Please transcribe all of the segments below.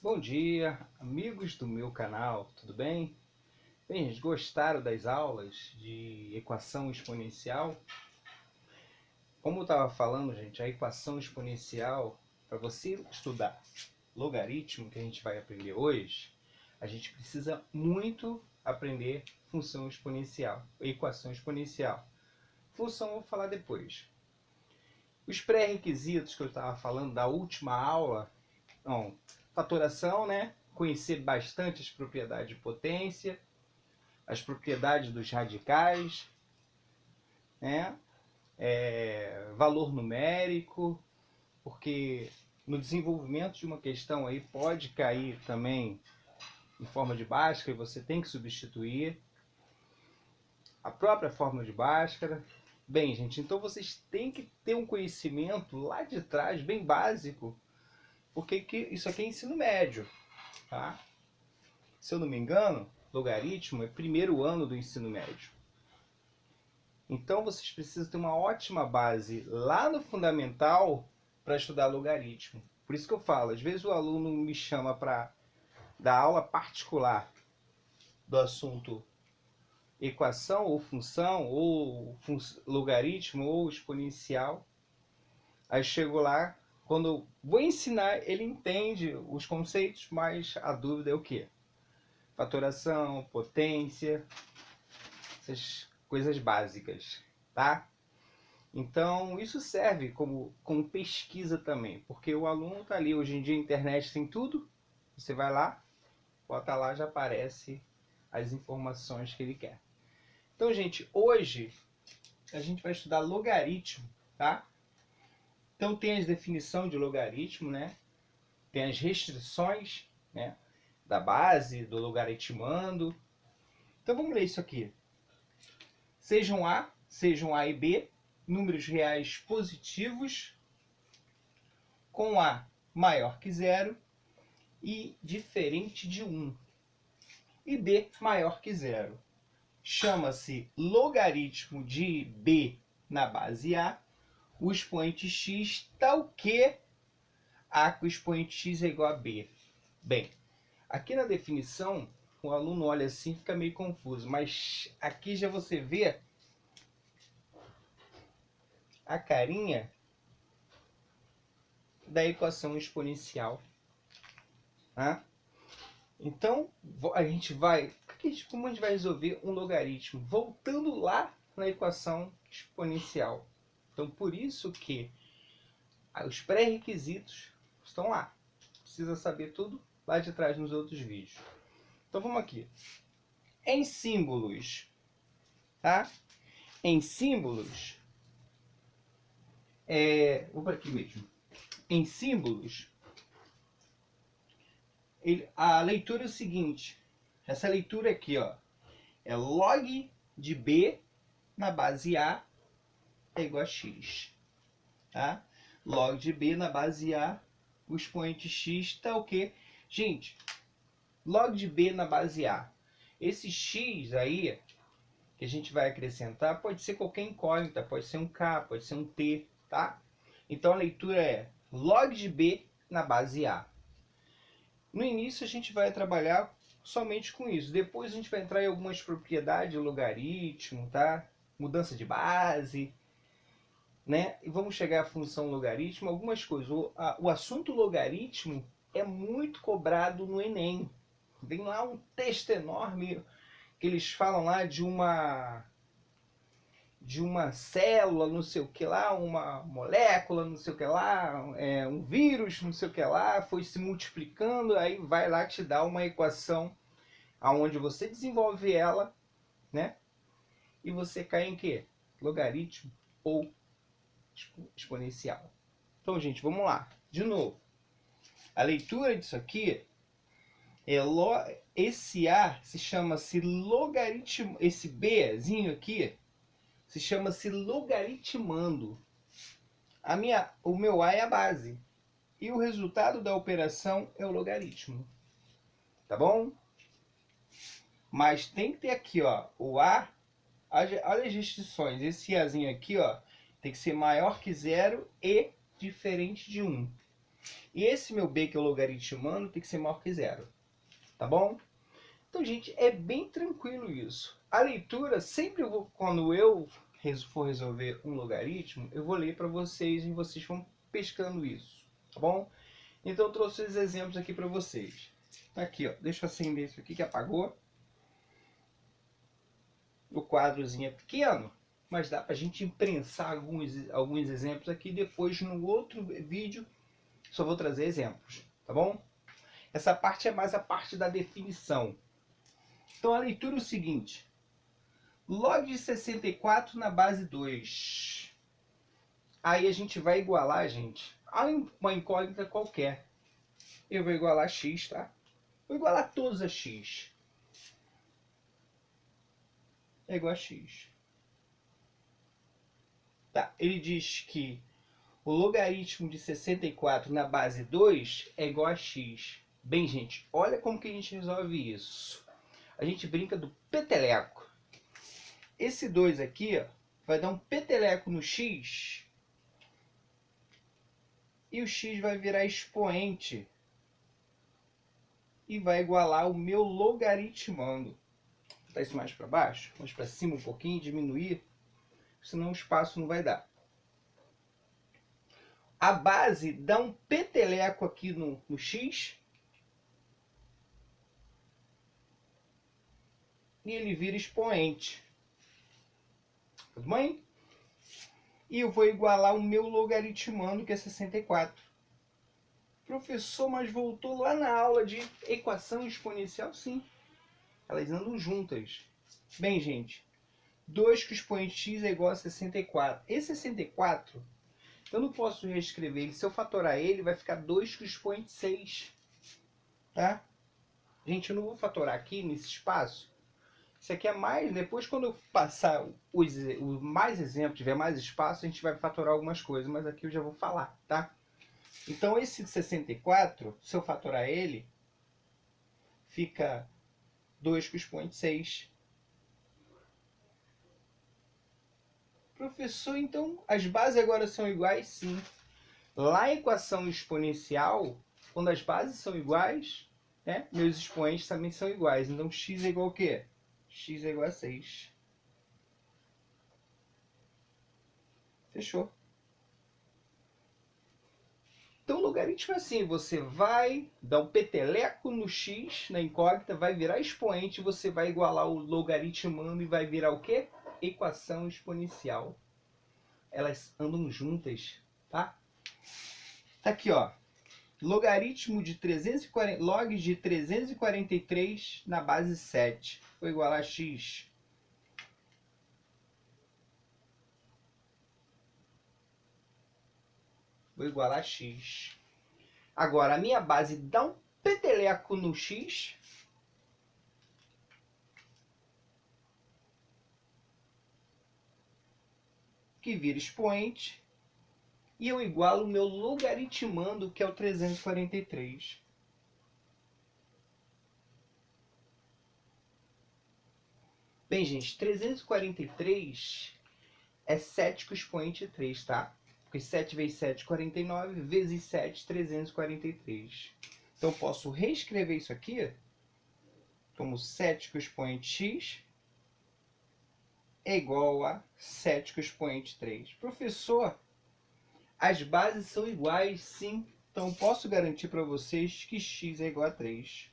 Bom dia, amigos do meu canal, tudo bem? Bem, gente, gostaram das aulas de equação exponencial? Como eu estava falando, gente, a equação exponencial, para você estudar logaritmo, que a gente vai aprender hoje, a gente precisa muito aprender função exponencial, equação exponencial. Função eu vou falar depois. Os pré-requisitos que eu estava falando da última aula, fatoração, né? Conhecer bastante as propriedades de potência, as propriedades dos radicais, né? Valor numérico, porque no desenvolvimento de uma questão aí pode cair também em forma de Bhaskara e você tem que substituir a própria forma de Bhaskara. Bem, gente, então vocês têm que ter um conhecimento lá de trás, bem básico, porque isso aqui é ensino médio, tá? Se eu não me engano, logaritmo é primeiro ano do ensino médio. Então vocês precisam ter uma ótima base lá no fundamental para estudar logaritmo. Por isso que eu falo, às vezes o aluno me chama para dar aula particular do assunto equação ou função, ou logaritmo ou exponencial. Aí chego lá, quando eu vou ensinar, ele entende os conceitos, mas a dúvida é o quê? Fatoração, potência, essas coisas básicas, tá? Então, isso serve como pesquisa também, porque o aluno está ali, hoje em dia a internet tem tudo, você vai lá, bota lá, já aparece as informações que ele quer. Então, gente, hoje a gente vai estudar logaritmo, tá? Então tem as definições de logaritmo, né? Tem as restrições, né? Da base, do logaritmando. Então vamos ler isso aqui. Sejam A e B, números reais positivos, com A maior que zero e diferente de 1, e B maior que zero. Chama-se logaritmo de B na base A, o expoente x tal que A com o expoente x é igual a B. Bem, aqui na definição, o aluno olha assim e fica meio confuso, mas aqui já você vê a carinha da equação exponencial. Tá? Então, a gente vai... Como a gente vai resolver um logaritmo? Voltando lá na equação exponencial. Então, por isso que os pré-requisitos estão lá. Precisa saber tudo lá de trás nos outros vídeos. Então, vamos aqui. Em símbolos, tá? Em símbolos, vou para aqui mesmo. Em símbolos, a leitura é o seguinte. Essa leitura aqui, ó, é log de B na base A é igual a x. Tá? Log de B na base A, o expoente x está o quê? Gente, log de B na base A. Esse x aí, que a gente vai acrescentar, pode ser qualquer incógnita, pode ser um K, pode ser um T, tá? Então a leitura é log de B na base A. No início a gente vai trabalhar somente com isso. Depois a gente vai entrar em algumas propriedades, logaritmo, tá? Mudança de base, né? E vamos chegar à função logaritmo, algumas coisas. O assunto logaritmo é muito cobrado no Enem. Vem lá um texto enorme que eles falam lá de uma célula, não sei o que lá, uma molécula, não sei o que lá, um vírus, não sei o que lá, foi se multiplicando, aí vai lá te dar uma equação aonde você desenvolve ela, né? E você cai em quê? Logaritmo ou exponencial. Então, gente, vamos lá. De novo. A leitura disso aqui esse A se chama-se logaritmo, esse Bzinho aqui se chama-se logaritmando. O meu A é a base. E o resultado da operação é o logaritmo. Tá bom? Mas tem que ter aqui, ó, o A. Olha as restrições. Esse Azinho aqui, ó, tem que ser maior que zero e diferente de 1. E esse meu b, que é o logaritmando, tem que ser maior que zero. Tá bom? Então, gente, é bem tranquilo isso. A leitura, sempre quando eu for resolver um logaritmo, eu vou ler para vocês e vocês vão pescando isso. Tá bom? Então, eu trouxe os exemplos aqui para vocês. Aqui, ó. Deixa eu acender isso aqui que apagou. O quadrozinho é pequeno, mas dá para a gente imprensar alguns exemplos aqui. Depois, no outro vídeo, só vou trazer exemplos, tá bom? Essa parte é mais a parte da definição. Então, a leitura é o seguinte. Log de 64 na base 2. Aí a gente vai igualar, gente, a uma incógnita qualquer. Eu vou igualar a x, tá? Vou igualar todos a x. É igual a x. Tá, ele diz que o logaritmo de 64 na base 2 é igual a x. Bem, gente, olha como que a gente resolve isso. A gente brinca do peteleco. Esse 2 aqui, ó, vai dar um peteleco no x. E o x vai virar expoente. E vai igualar o meu logaritmando. Vou botar isso mais para baixo, mais para cima um pouquinho, diminuir. Senão o espaço não vai dar. A base dá um peteleco aqui no x. E ele vira expoente. Tudo bem? E eu vou igualar o meu logaritmando, que é 64. Professor, mas voltou lá na aula de equação exponencial? Sim. Elas andam juntas. Bem, gente, 2 com o expoente x é igual a 64. Esse 64, eu não posso reescrever ele. Se eu fatorar ele, vai ficar 2 com o expoente 6. Tá? Gente, eu não vou fatorar aqui nesse espaço. Isso aqui é mais... Depois, quando eu passar os mais exemplos, tiver mais espaço, a gente vai fatorar algumas coisas. Mas aqui eu já vou falar, tá? Então, esse 64, se eu fatorar ele, fica 2 com o expoente 6. Professor, então as bases agora são iguais? Sim. Lá em equação exponencial, quando as bases são iguais, né, meus expoentes também são iguais. Então, x é igual a quê? X é igual a 6. Fechou. Então, o logaritmo é assim, você vai dar um peteleco no x, na incógnita, vai virar expoente, você vai igualar o logaritmando e vai virar o quê? Equação exponencial. Elas andam juntas, tá? Tá aqui, ó. Logaritmo de 340, log de 343 na base 7. Vou igualar a x. Vou igualar a x. Agora, a minha base dá um peteleco no x. Que vira expoente. E eu igualo o meu logaritmando, que é o 343. Bem, gente, 343 é 7 com expoente 3, tá? Porque 7 vezes 7, 49, vezes 7, 343. Então, eu posso reescrever isso aqui como 7 com expoente x é igual a 7 com expoente 3. Professor, as bases são iguais, sim. Então, posso garantir para vocês que x é igual a 3.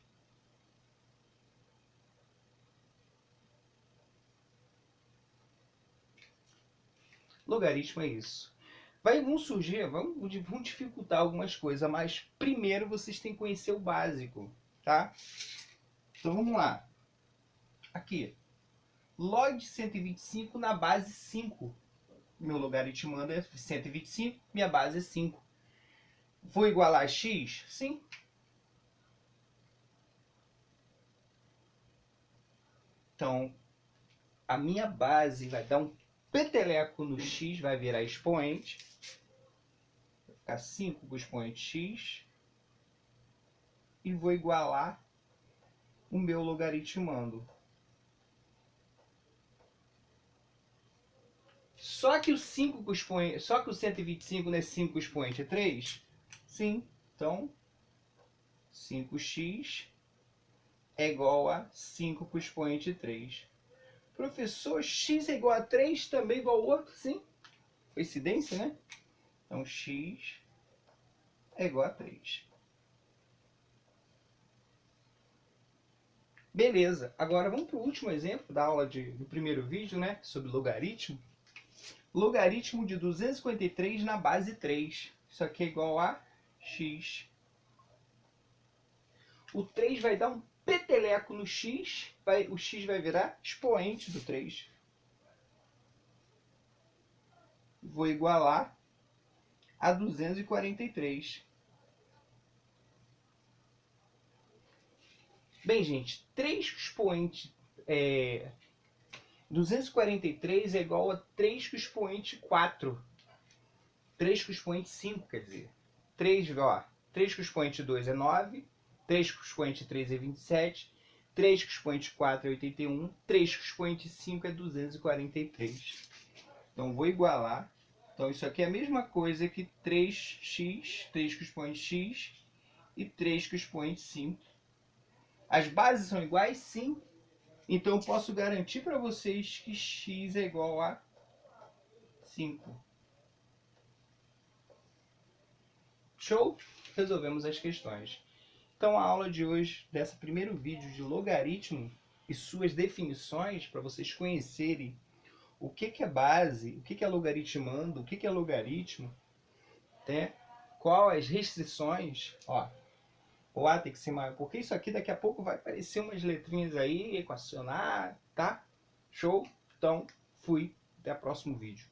Logaritmo é isso. Vão surgir, vão dificultar algumas coisas, mas primeiro vocês têm que conhecer o básico, tá? Então, vamos lá. Aqui, log de 125 na base 5. Meu logaritmando é 125, minha base é 5. Vou igualar a x? Sim. Então, a minha base vai dar um peteleco no x, vai virar expoente. Vai ficar 5 com o expoente x. E vou igualar o meu logaritmando. Só que o 5 com o expoente, só que o 125 não é 5 com o expoente é 3? Sim. Então, 5x é igual a 5 com o expoente 3. Professor, x é igual a 3, também igual ao outro? Sim. Coincidência, né? Então, x é igual a 3. Beleza. Agora, vamos para o último exemplo da aula do primeiro vídeo, né? Sobre logaritmo. Logaritmo de 253 na base 3. Isso aqui é igual a x. O 3 vai dar um peteleco no x, o x vai virar expoente do 3. Vou igualar a 243. Bem, gente, 3 expoente 243 é igual a 3 com expoente 4. 3 com expoente 5, quer dizer. 3 com expoente 2 é 9. 3 com expoente 3 é 27. 3 com expoente 4 é 81. 3 com expoente 5 é 243. Então, vou igualar. Então, isso aqui é a mesma coisa que 3x, 3 com expoente x, e 3 com expoente 5. As bases são iguais? Sim. Então, eu posso garantir para vocês que x é igual a 5. Show? Resolvemos as questões. Então, a aula de hoje, desse primeiro vídeo de logaritmo e suas definições, para vocês conhecerem o que é base, o que é logaritmando, o que é logaritmo, né? Quais as restrições, o A tem que ser maior, porque isso aqui daqui a pouco vai aparecer umas letrinhas aí, equacionar, tá? Show? Então, fui. Até o próximo vídeo.